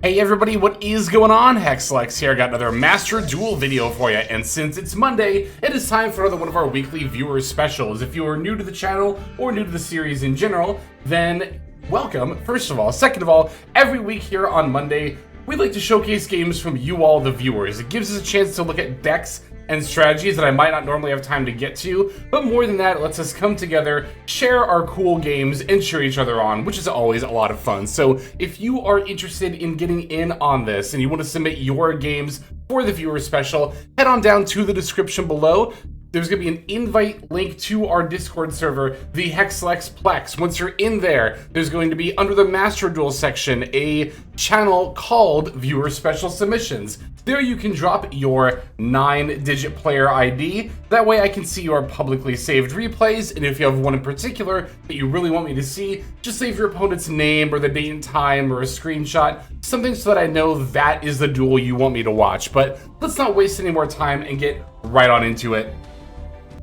Hey everybody, what is going on? Hexlex here, got another Master Duel video for you, and since it's Monday, it is time for another one of our weekly viewer specials. If you are new to the channel, or new to the series in general, then welcome, first of all. Second of all, every week here on Monday, we like to showcase games from you all, the viewers. It gives us a chance to look at decks and strategies that I might not normally have time to get to, but more than that, it lets us come together, share our cool games, and cheer each other on, which is always a lot of fun. So if you are interested in getting in on this and you want to submit your games for the viewer special, head on down to the description below. There's going to be an invite link to our Discord server, the Hexlex Plex. Once you're in there, there's going to be, under the Master Duel section, a channel called Viewer Special Submissions. There you can drop your 9-digit player ID. That way I can see your publicly saved replays, and if you have one in particular that you really want me to see, just save your opponent's name or the date and time or a screenshot, something so that I know that is the duel you want me to watch. But let's not waste any more time and get right on into it.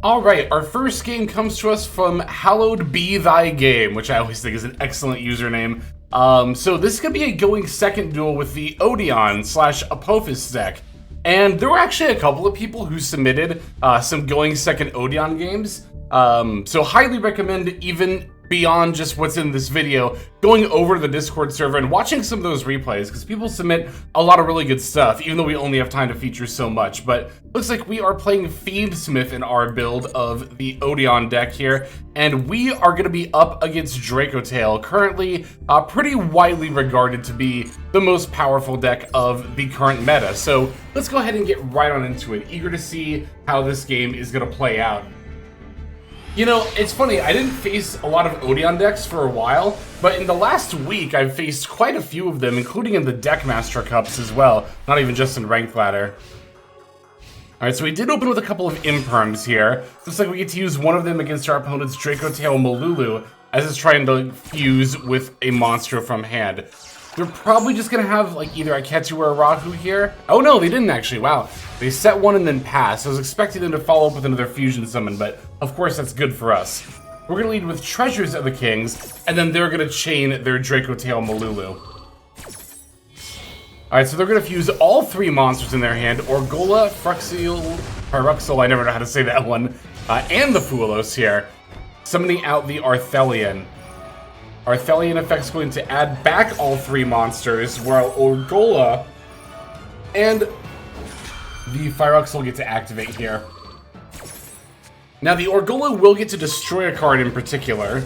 Alright, our first game comes to us from Hallowed Be Thy Game, which I always think is an excellent username. So this could be a going second duel with the Odeon / Apophis deck. And there were actually a couple of people who submitted some going second Odeon games. So highly recommend, even beyond just what's in this video, going over to the Discord server and watching some of those replays, because people submit a lot of really good stuff, even though we only have time to feature so much. But looks like we are playing Fiendsmith in our build of the Odeon deck here, and we are going to be up against DRACOTAIL, currently pretty widely regarded to be the most powerful deck of the current meta. So let's go ahead and get right on into it. Eager to see how this game is going to play out. You know, it's funny, I didn't face a lot of Odeon decks for a while, but in the last week I've faced quite a few of them, including in the Deckmaster Cups as well, not even just in Ranked Ladder. Alright, so we did open with a couple of Imperms here. Looks like we get to use one of them against our opponent's DRACOTAIL Malulu, as it's trying to fuse with a monster from hand. They're probably just going to have like either a Ketu or a Rahu here. Oh no, they didn't actually, wow. They set one and then pass. I was expecting them to follow up with another fusion summon, but of course that's good for us. We're going to lead with Treasures of the Kings, and then they're going to chain their DRACOTAIL Malulu. Alright, so they're going to fuse all three monsters in their hand, Orgola, Pyruxel, I never know how to say that one, and the Fuelos here, summoning out the Arthelian. Arthelian effect's going to add back all three monsters, while Orgola and the Pyruxel get to activate here. Now, the Orgola will get to destroy a card in particular.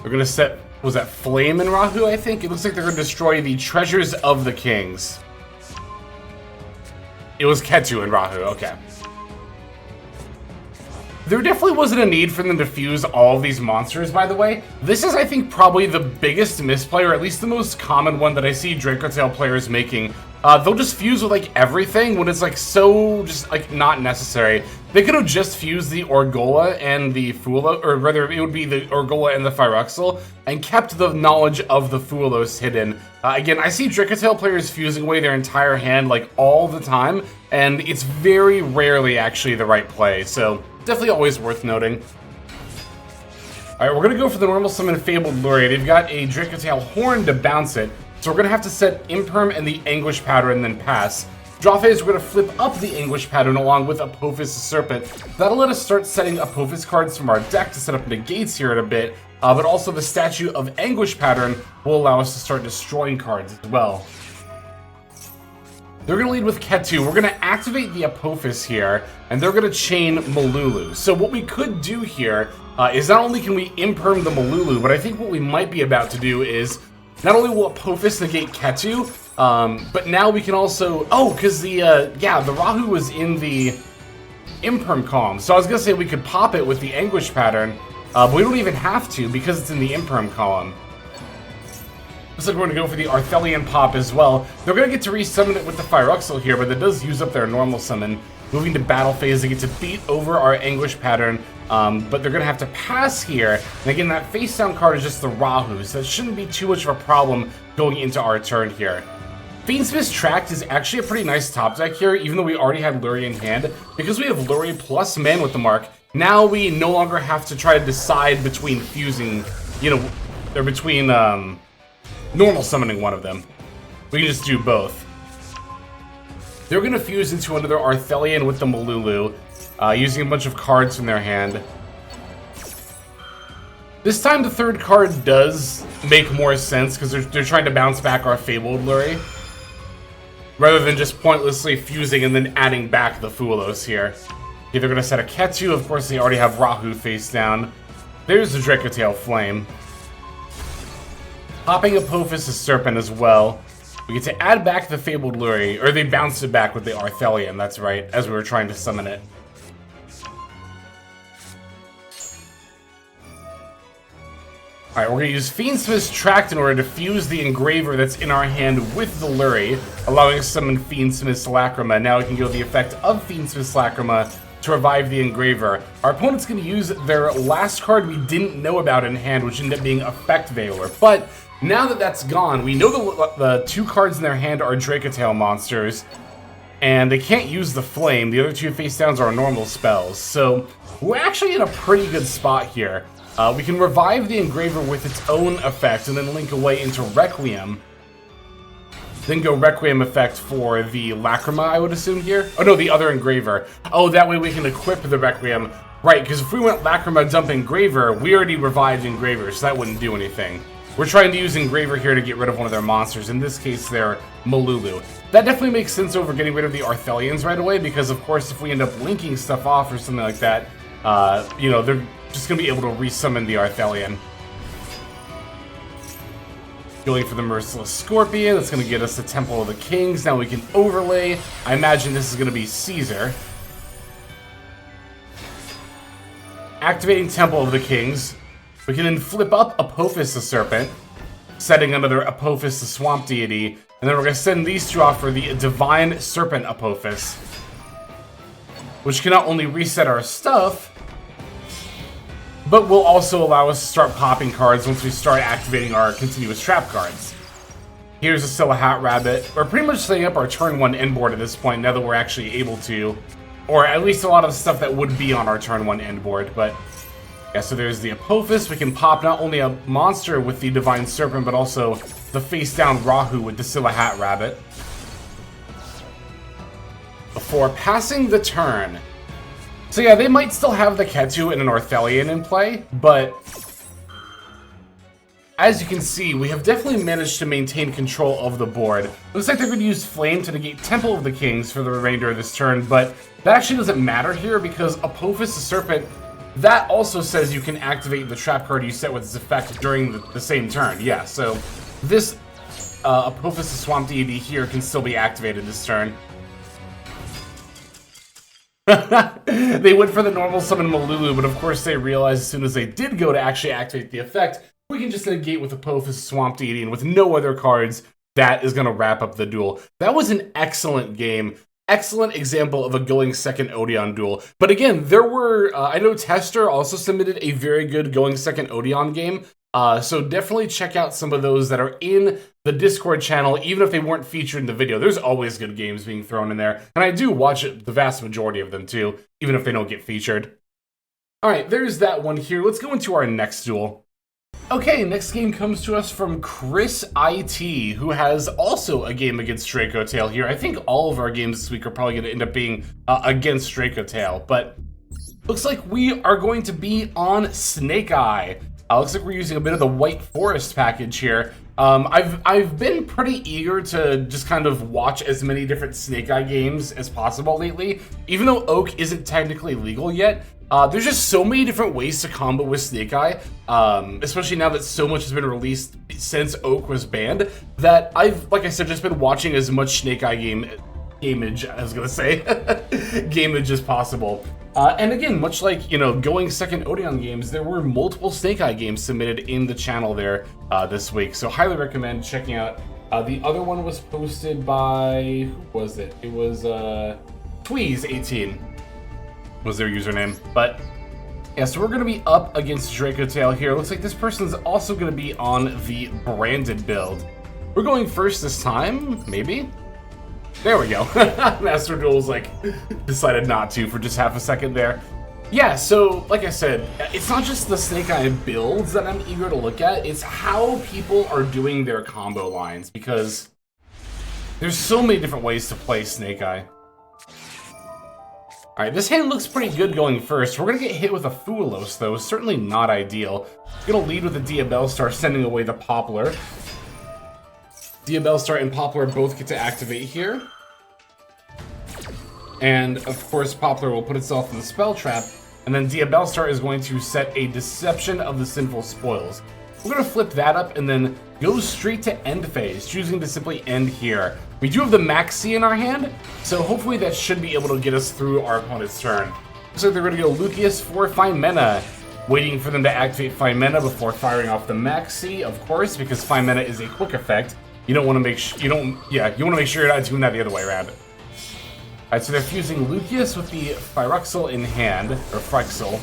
We're going to set, was that Flame in Rahu, I think? It looks like they're going to destroy the Treasures of the Kings. It was Ketu in Rahu, okay. There definitely wasn't a need for them to fuse all of these monsters, by the way. This is, I think, probably the biggest misplay, or at least the most common one that I see DRACOTAIL players making. They'll just fuse with, like, everything when it's, like, so just, like, not necessary. They could have just fused the Orgola and the Fuelos, or rather, it would be the Orgola and the Pyruxel, and kept the knowledge of the Fuelos hidden. Again, I see DRACOTAIL players fusing away their entire hand, like, all the time, and it's very rarely actually the right play, so definitely always worth noting. Alright, we're going to go for the normal summon Fabled Luria. They've got a DRACOTAIL Horn to bounce it, so we're going to have to set Imperm and the Anguish pattern and then pass. Draw phase, we're going to flip up the Anguish pattern along with Apophis Serpent. That'll let us start setting Apophis cards from our deck to set up negates here in a bit, but also the Statue of Anguish pattern will allow us to start destroying cards as well. They're going to lead with Ketu. We're going to activate the Apophis here, and they're going to chain Malulu. So what we could do here is not only can we imperm the Malulu, but I think what we might be about to do is not only will Apophis negate Ketu, but now we can also... Oh, because the Rahu was in the imperm column. So I was going to say we could pop it with the Anguish pattern, but we don't even have to because it's in the imperm column. Looks like we're going to go for the Arthelian pop as well. They're going to get to resummon it with the Pyruxel here, but that does use up their normal summon. Moving to battle phase, they get to beat over our Anguish pattern, but they're going to have to pass here. And again, that face down card is just the Rahu, so that shouldn't be too much of a problem going into our turn here. Fiendsmith's Tract is actually a pretty nice top deck here, even though we already had Luria in hand. Because we have Luria plus Man with the Mark, now we no longer have to try to decide between fusing, you know, or between normal summoning one of them. We can just do both. They're going to fuse into another Arthelion with the Malulu, using a bunch of cards from their hand. This time the third card does make more sense because they're trying to bounce back our Fabled Lurry, rather than just pointlessly fusing and then adding back the Fulos here. Okay, they're going to set a Ketu. Of course, they already have Rahu face down. There's the Dracotail Flame. Popping Apophis' Serpent as well. We get to add back the Fabled Lurry, or they bounced it back with the Arthelion, that's right, as we were trying to summon it. Alright, we're going to use Fiendsmith's Tract in order to fuse the Engraver that's in our hand with the Lurry, allowing us to summon Fiendsmith's Lacrima. Now we can go the effect of Fiendsmith's Lacrima to revive the Engraver. Our opponent's going to use their last card we didn't know about in hand, which ended up being Effect Veiler. But now that that's gone, we know the two cards in their hand are Dracotail monsters, and they can't use the Flame. The other two face downs are normal spells. So we're actually in a pretty good spot here. We can revive the Engraver with its own effect and then link away into Requiem. Then go Requiem effect for the Lacrima, I would assume here. Oh no, the other Engraver. Oh, that way we can equip the Requiem. Right, because if we went Lacrima, dump Engraver, we already revived Engraver, so that wouldn't do anything. We're trying to use Engraver here to get rid of one of their monsters. In this case, they're Malulu. That definitely makes sense over getting rid of the Arthelions right away, because of course, if we end up linking stuff off or something like that, you know, they're just going to be able to resummon the Arthelion. Going for the Merciless Scorpion, that's going to get us the Temple of the Kings. Now we can overlay. I imagine this is going to be Caesar. Activating Temple of the Kings. We can then flip up Apophis the Serpent, setting another Apophis the Swamp Deity, and then we're going to send these two off for the Divine Serpent Apophis, which can not only reset our stuff, but will also allow us to start popping cards once we start activating our continuous trap cards. Here's a Scylla Hat Rabbit. We're pretty much setting up our turn 1 end board at this point, now that we're actually able to. Or at least a lot of the stuff that would be on our turn 1 end board. But yeah, so there's the Apophis. We can pop not only a monster with the Divine Serpent, but also the face down Rahu with the Scylla Hat Rabbit. Before passing the turn. So yeah, they might still have the Ketu and an Arthelion in play, but as you can see, we have definitely managed to maintain control of the board. Looks like they're going to use Flame to negate Temple of the Kings for the remainder of this turn, but that actually doesn't matter here because Apophis the Serpent, that also says you can activate the trap card you set with its effect during the same turn. Yeah, so this Apophis the Swamp Deity here can still be activated this turn. They went for the normal summon Malulu, but of course they realized as soon as they did go to actually activate the effect, we can just negate with Apophis Swamp Deity, and with no other cards, that is going to wrap up the duel. That was an excellent game. Excellent example of a going second Odeon duel. But again, there were, I know Tester also submitted a very good going second Odeon game. So definitely check out some of those that are in the Discord channel, even if they weren't featured in the video. There's always good games being thrown in there. And I do watch the vast majority of them too, even if they don't get featured. Alright, there's that one here. Let's go into our next duel. Okay, next game comes to us from Chris IT, who has also a game against Dracotail here. I think all of our games this week are probably going to end up being against Dracotail, but looks like we are going to be on Snake Eye. Looks like we're using a bit of the White Forest package here. I've been pretty eager to just kind of watch as many different Snake Eye games as possible lately. Even though Oak isn't technically legal yet, there's just so many different ways to combo with Snake Eye, especially now that so much has been released since Oak was banned, that I've, like I said, just been watching as much Snake Eye gameage, I was gonna say, gameage as possible. And again, much like, you know, going second Odeon games, there were multiple Snake Eye games submitted in the channel there this week, so highly recommend checking out. The other one was posted by, who was it? It was Tweez18 was their username. But yeah, so we're going to be up against Dracotail here. Looks like this person's also going to be on the branded build. We're going first this time, maybe? There we go. Master Duel's like decided not to for just half a second there. Yeah, so like I said, it's not just the Snake Eye builds that I'm eager to look at, it's how people are doing their combo lines, because there's so many different ways to play Snake Eye. Alright, this hand looks pretty good going first. We're gonna get hit with a Fuelos, though. Certainly not ideal. Gonna lead with the Diabellstar, sending away the Poplar. Diabellstar and Poplar both get to activate here. And, of course, Poplar will put itself in the Spell Trap, and then Diabellstar is going to set a Deception of the Sinful Spoils. We're going to flip that up and then go straight to end phase, choosing to simply end here. We do have the Maxi in our hand, so hopefully that should be able to get us through our opponent's turn. So they're going to go Lucius for Fimena, waiting for them to activate Fimena before firing off the Maxi, of course, because Fimena is a quick effect. You don't want to make sure you want to make sure you're not doing that the other way around. Alright, so they're fusing Lucius with the Phyruxel in hand, or Phyruxel.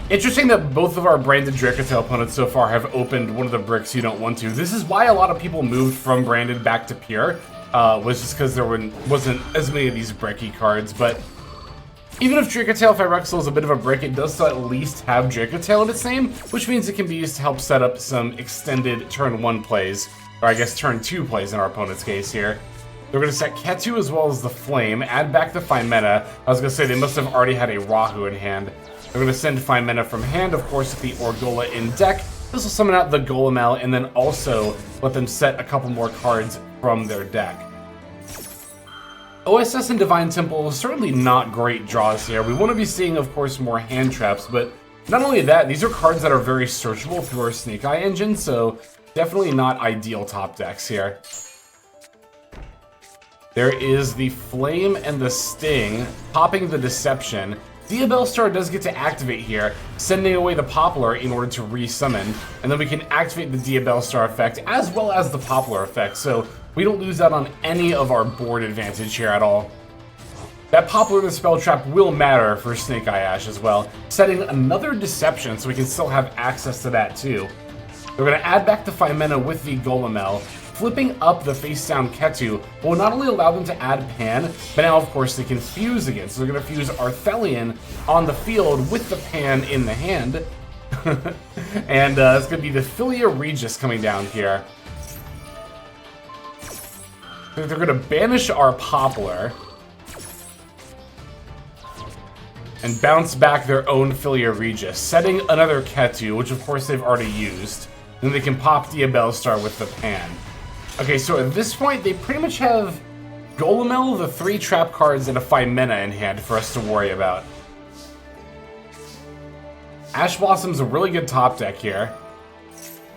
Interesting that both of our branded DRACOTAIL opponents so far have opened one of the bricks you don't want to. This is why a lot of people moved from branded back to pure, was just because there wasn't as many of these bricky cards, but even if DRACOTAIL Phyruxel is a bit of a brick, it does still at least have DRACOTAIL in its name, which means it can be used to help set up some extended turn 1 plays, or I guess turn 2 plays in our opponent's case here. They're going to set Ketu as well as the Flame, add back the Fimena. I was going to say they must have already had a Rahu in hand. They're going to send Fimena from hand, of course, with the Orgola in deck. This will summon out the Golemel and then also let them set a couple more cards from their deck. OSS and Divine Temple, certainly not great draws here. We want to be seeing, of course, more hand traps, but not only that, these are cards that are very searchable through our Snake Eye engine, so definitely not ideal top decks here. There is the Flame and the Sting, popping the Deception. Diabellstar does get to activate here, sending away the Poplar in order to resummon, and then we can activate the Diabellstar effect as well as the Poplar effect, so we don't lose out on any of our board advantage here at all. That Poplar and the Spell Trap will matter for Snake Eye Ash as well, setting another Deception so we can still have access to that too. We're going to add back the Fimena with the Golemel. Flipping up the face-down Ketu will not only allow them to add Pan, but now, of course, they can fuse again. So they're going to fuse Arthelion on the field with the Pan in the hand. And it's going to be the Philia Regis coming down here. They're going to banish our Poplar and bounce back their own Philia Regis, setting another Ketu, which, of course, they've already used. Then they can pop Diabellstar with the Pan. Okay, so at this point, they pretty much have Golemel, the 3 trap cards, and a Fimena in hand for us to worry about. Ash Blossom's a really good top deck here.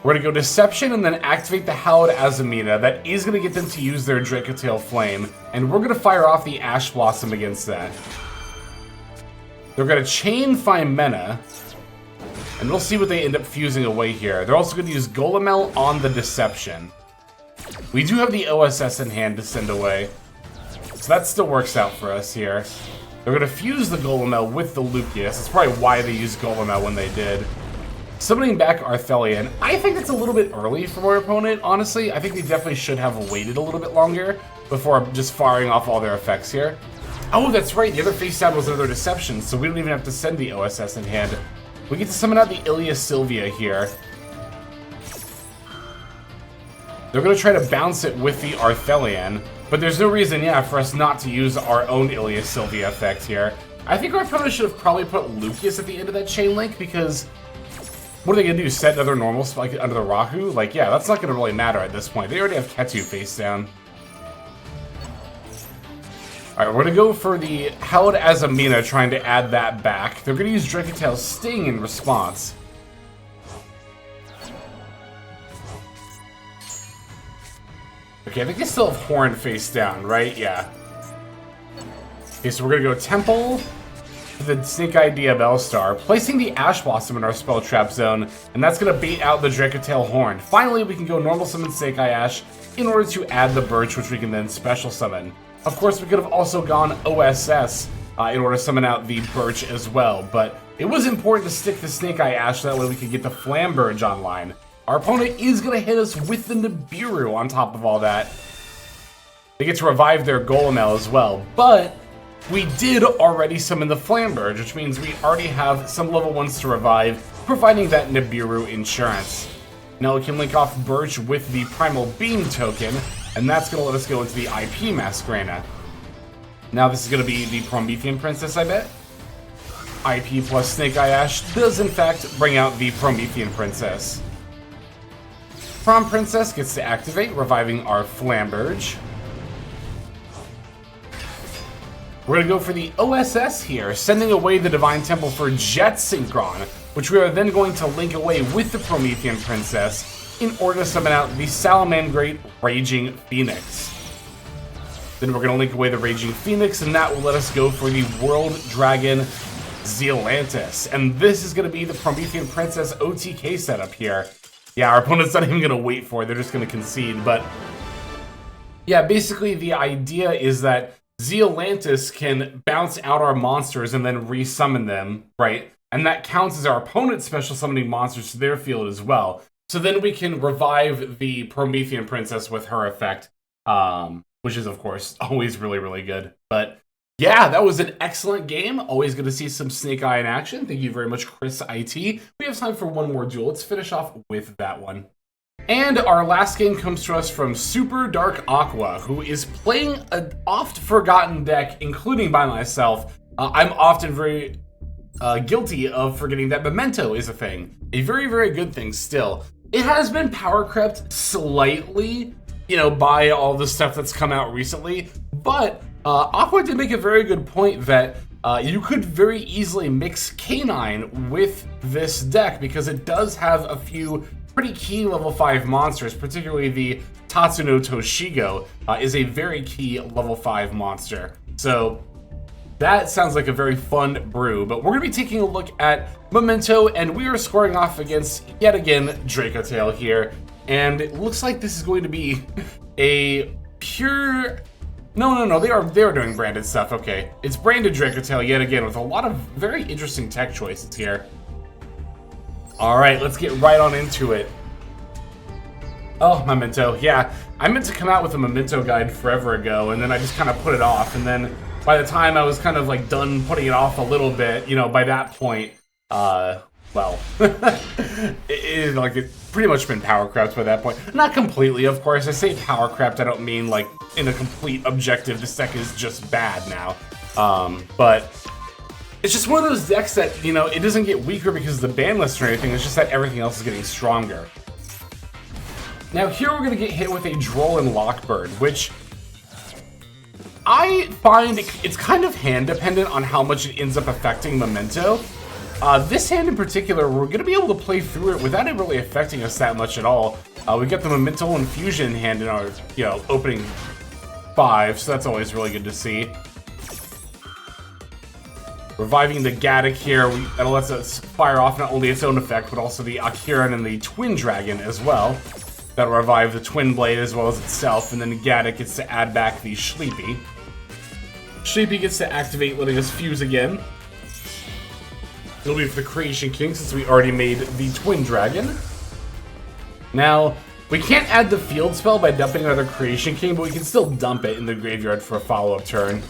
We're going to go Deception and then activate the Hallowed Azamina. That is going to get them to use their DRACOTAIL Flame, and we're going to fire off the Ash Blossom against that. They're going to chain Fimena, and we'll see what they end up fusing away here. They're also going to use Golemel on the Deception. We do have the OSS in hand to send away, so that still works out for us here. They're going to fuse the Golemel with the Lucius. That's probably why they used Golemel when they did. Summoning back Arthelion. I think it's a little bit early from our opponent, honestly. I think they definitely should have waited a little bit longer before just firing off all their effects here. Oh, that's right. The other face down was another Deception, so we don't even have to send the OSS in hand. We get to summon out the Ilia Sylvia here. They're going to try to bounce it with the Arthelion, but there's no reason, for us not to use our own Ilia Sylvia effect here. I think our opponent should have probably put Lucius at the end of that chain link, because what are they going to do, set another normal spike under the Rahu? Like, yeah, that's not going to really matter at this point. They already have Ketu face down. Alright, we're going to go for the Hallowed Azamina, trying to add that back. They're going to use DRACOTAIL Sting in response. Okay, I think they still have Horn face down, right? Yeah. Okay, so we're gonna go Temple to the Snake Eye Diabellstar, placing the Ash Blossom in our Spell Trap zone, and that's gonna bait out the DRACOTAIL Horn. Finally, we can go normal summon Snake Eye Ash in order to add the Birch, which we can then special summon. Of course, we could have also gone OSS in order to summon out the Birch as well, but it was important to stick the Snake Eye Ash, so that way we could get the Flamberge online. Our opponent is going to hit us with the Nibiru on top of all that. They get to revive their Golemel as well, but we did already summon the Flamberge, which means we already have some level 1s to revive, providing that Nibiru insurance. Now we can link off Birch with the Primal Beam token, and that's going to let us go into the IP Masquerena. Now this is going to be the Promethean Princess, I bet. IP plus Snake Eye Ash does in fact bring out the Promethean Princess. Prom Princess gets to activate, reviving our Flamberge. We're going to go for the OSS here, sending away the Divine Temple for Jet Synchron, which we are then going to link away with the Promethean Princess in order to summon out the Salamangreat Raging Phoenix. Then we're going to link away the Raging Phoenix, and that will let us go for the World Dragon Zealantis. And this is going to be the Promethean Princess OTK setup here. Yeah, our opponent's not even going to wait for it, they're just going to concede. But yeah, basically the idea is that Zealantis can bounce out our monsters and then resummon them, right? And that counts as our opponent's special summoning monsters to their field as well. So then we can revive the Promethean Princess with her effect, which is, of course, always really, really good. But yeah, that was an excellent game. Always good to see some Snake Eye in action. Thank you very much, Chris IT. We have time for one more duel. Let's finish off with that one. And our last game comes to us from Super Dark Aqua, who is playing an oft-forgotten deck, including by myself. I'm often very guilty of forgetting that Memento is a thing. A very, very good thing still. It has been power crept slightly, you know, by all the stuff that's come out recently, but Aqua did make a very good point that you could very easily mix K9 with this deck because it does have a few pretty key level 5 monsters, particularly the Tatsuno Toshigo is a very key level 5 monster. So that sounds like a very fun brew, but we're going to be taking a look at Memento, and we are scoring off against, yet again, DRACOTAIL here. And it looks like this is going to be a pure... No, they are doing branded stuff, okay. It's branded DRACOTAIL yet again with a lot of very interesting tech choices here. Alright, let's get right on into it. Oh, Memento, yeah. I meant to come out with a Memento guide forever ago, and then I just kind of put it off, and then by the time I was kind of like done putting it off a little bit, you know, by that point, well, it's pretty much been power crept by that point. Not completely, of course. I say power crept, I don't mean like in a complete objective, this deck is just bad now. But it's just one of those decks that, you know, it doesn't get weaker because of the ban list or anything, it's just that everything else is getting stronger. Now here we're going to get hit with a Droll and Lockbird, which I find it's kind of hand dependent on how much it ends up affecting Memento. This hand in particular, we're going to be able to play through it without it really affecting us that much at all. We get the Memento Infusion hand in our, you know, opening 5, so that's always really good to see. Reviving the Gaddock here, that lets us fire off not only its own effect, but also the Akiran and the Twin Dragon as well. That'll revive the Twin Blade as well as itself, and then Gaddock gets to add back the Sleepy. Sleepy gets to activate, letting us fuse again. It'll be for the Creation King since we already made the Twin Dragon. Now, we can't add the field spell by dumping another Creation King, but we can still dump it in the graveyard for a follow-up turn.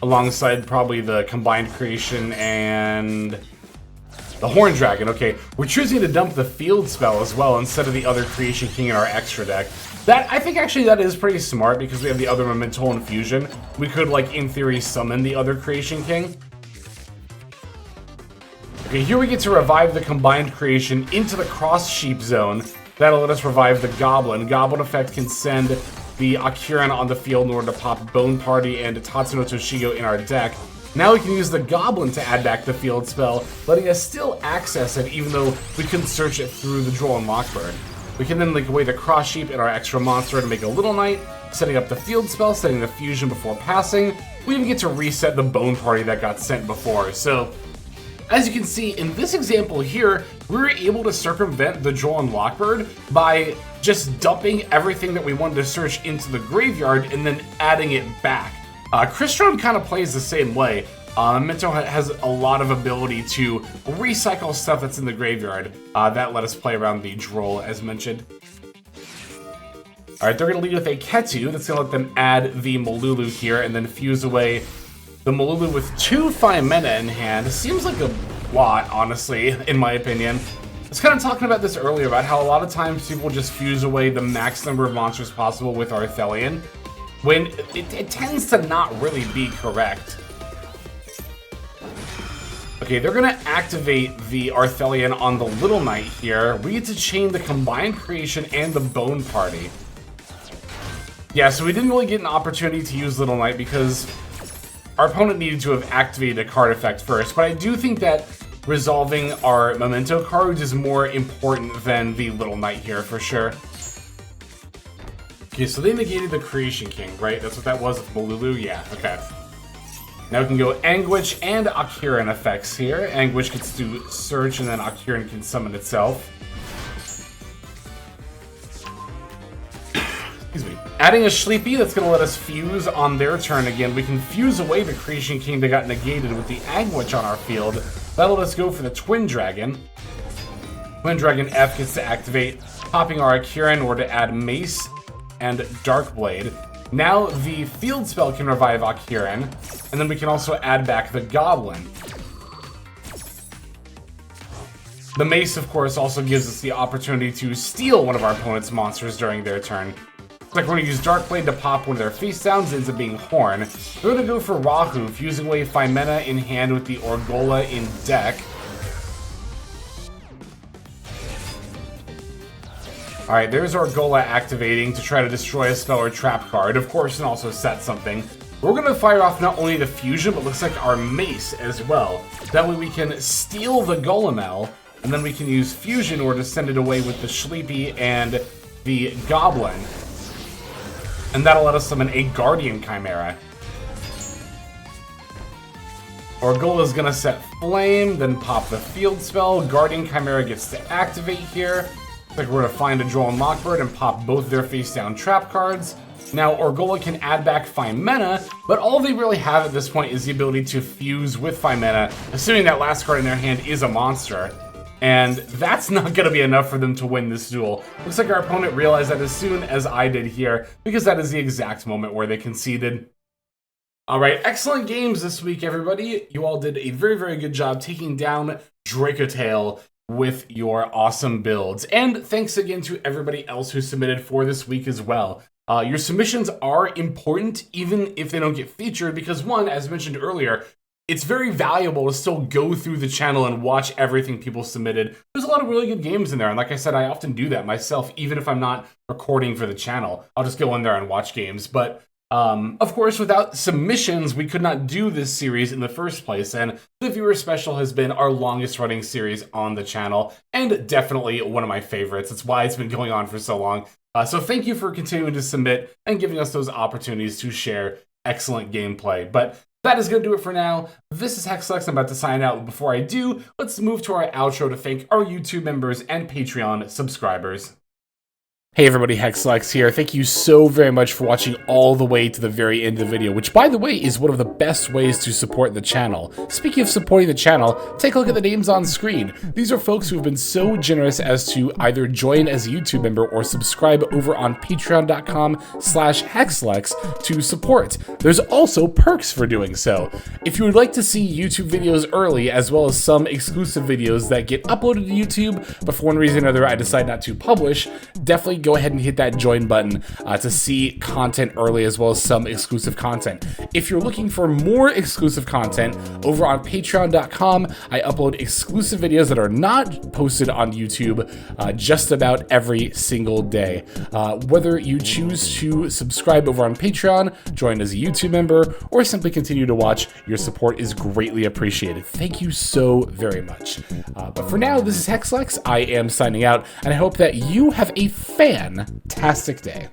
Alongside probably the Combined Creation and the Horn Dragon. Okay, we're choosing to dump the field spell as well instead of the other Creation King in our extra deck. That, I think actually that is pretty smart because we have the other Memento Infusion. We could, like, in theory, summon the other Creation King. Okay, here we get to revive the Combined Creation into the Cross Sheep Zone. That'll let us revive the Goblin. Goblin effect can send the Akiran on the field in order to pop Bone Party and Tatsuno Toshigo in our deck. Now we can use the Goblin to add back the field spell, letting us still access it even though we couldn't search it through the Droll and Lockbird. We can then link away the Cross Sheep and our extra monster to make a Little Knight, setting up the field spell, setting the fusion before passing. We even get to reset the Bone Party that got sent before. So, as you can see, in this example here, we were able to circumvent the Droll and Lockbird by just dumping everything that we wanted to search into the graveyard and then adding it back. Crystron kind of plays the same way. Memento has a lot of ability to recycle stuff that's in the graveyard. That let us play around the Droll, as mentioned. Alright, they're going to lead with a Ketu. That's going to let them add the Malulu here and then fuse away The Malulu with 2 Fire Mana in hand seems like a lot, honestly, in my opinion. I was kind of talking about this earlier, about how a lot of times people just fuse away the max number of monsters possible with Arthelion, when it tends to not really be correct. Okay, they're going to activate the Arthelion on the Little Knight here. We get to chain the Combined Creation and the Bone Party. Yeah, so we didn't really get an opportunity to use Little Knight because our opponent needed to have activated a card effect first, but I do think that resolving our Memento cards is more important than the Little Knight here, for sure. Okay, so they negated the Creation King, right? That's what that was with Malulu? Yeah, okay. Now we can go Anguish and Akiran effects here. Anguish gets to search, and then Akiran can summon itself. Excuse me. Adding a Sleepy, that's going to let us fuse on their turn again. We can fuse away the Creation King that got negated with the Anguish on our field. That'll let us go for the Twin Dragon. Twin Dragon F gets to activate, popping our Akiran in order to add Mace and Dark Blade. Now the field spell can revive Akiran, and then we can also add back the Goblin. The Mace, of course, also gives us the opportunity to steal one of our opponent's monsters during their turn. Like we're going to use Dark Blade to pop one of their face downs, ends up being Horn. We're going to go for Rahu, fusing away Fimena in hand with the Orgola in deck. Alright, there's Orgola activating to try to destroy a spell or trap card, of course, and also set something. We're going to fire off not only the fusion, but looks like our Mace as well. That way we can steal the Golemel, and then we can use fusion or to send it away with the Sleepy and the Goblin. And that'll let us summon a Guardian Chimera. Orgola's gonna set Flame, then pop the field spell. Guardian Chimera gets to activate here. Looks like we're gonna find a Droll and Lockbird and pop both their face down trap cards. Now Orgola can add back Fimena, but all they really have at this point is the ability to fuse with Fimena, assuming that last card in their hand is a monster. And that's not going to be enough for them to win this duel. Looks like our opponent realized that as soon as I did here, because that is the exact moment where they conceded. Alright, excellent games this week, everybody. You all did a very, very good job taking down DRACOTAIL with your awesome builds. And thanks again to everybody else who submitted for this week as well. Your submissions are important, even if they don't get featured, because one, as mentioned earlier, it's very valuable to still go through the channel and watch everything people submitted. There's a lot of really good games in there, and like I said, I often do that myself, even if I'm not recording for the channel. I'll just go in there and watch games. But, of course, without submissions, we could not do this series in the first place, and the Viewer Special has been our longest running series on the channel, and definitely one of my favorites. That's why it's been going on for so long. So thank you for continuing to submit and giving us those opportunities to share excellent gameplay. But that is going to do it for now. This is Hexlex. I'm about to sign out. Before I do, let's move to our outro to thank our YouTube members and Patreon subscribers. Hey everybody, Hexlex here. Thank you so very much for watching all the way to the very end of the video, which by the way is one of the best ways to support the channel. Speaking of supporting the channel, take a look at the names on screen. These are folks who have been so generous as to either join as a YouTube member or subscribe over on patreon.com/Hexlex to support. There's also perks for doing so. If you would like to see YouTube videos early, as well as some exclusive videos that get uploaded to YouTube, but for one reason or another I decide not to publish, definitely go ahead and hit that join button to see content early, as well as some exclusive content. If you're looking for more exclusive content, over on patreon.com, I upload exclusive videos that are not posted on YouTube just about every single day. Whether you choose to subscribe over on Patreon, join as a YouTube member, or simply continue to watch, your support is greatly appreciated. Thank you so very much. But for now, this is Hexlex. I am signing out, and I hope that you have a fantastic day.